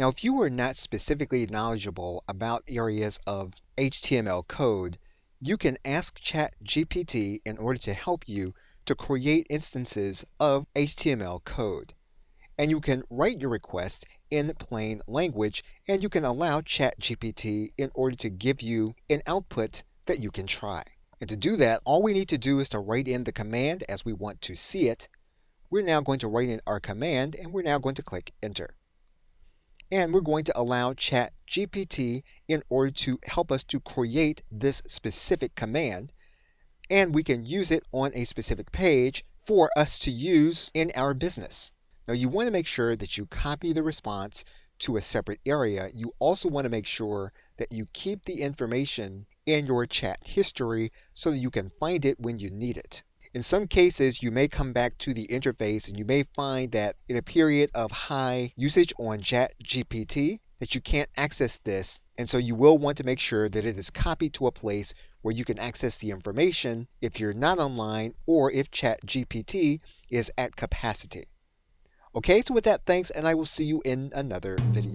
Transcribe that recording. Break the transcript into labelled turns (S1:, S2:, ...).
S1: Now, if you are not specifically knowledgeable about areas of HTML code, you can ask Chat GPT in order to help you to create instances of HTML code. And you can write your request in plain language, and you can allow Chat GPT in order to give you an output that you can try. And to do that, all we need to do is to write in the command as we want to see it. We're now going to write in our command, and we're now going to click Enter. And we're going to allow Chat GPT in order to help us to create this specific command, and we can use it on a specific page for us to use in our business. Now, you want to make sure that you copy the response to a separate area. You also want to make sure that you keep the information in your chat history so that you can find it when you need it. In some cases, you may come back to the interface and you may find that in a period of high usage on Chat GPT that you can't access this, and so you will want to make sure that it is copied to a place where you can access the information if you're not online or if Chat GPT is at capacity. Okay, so with that, thanks, and I will see you in another video.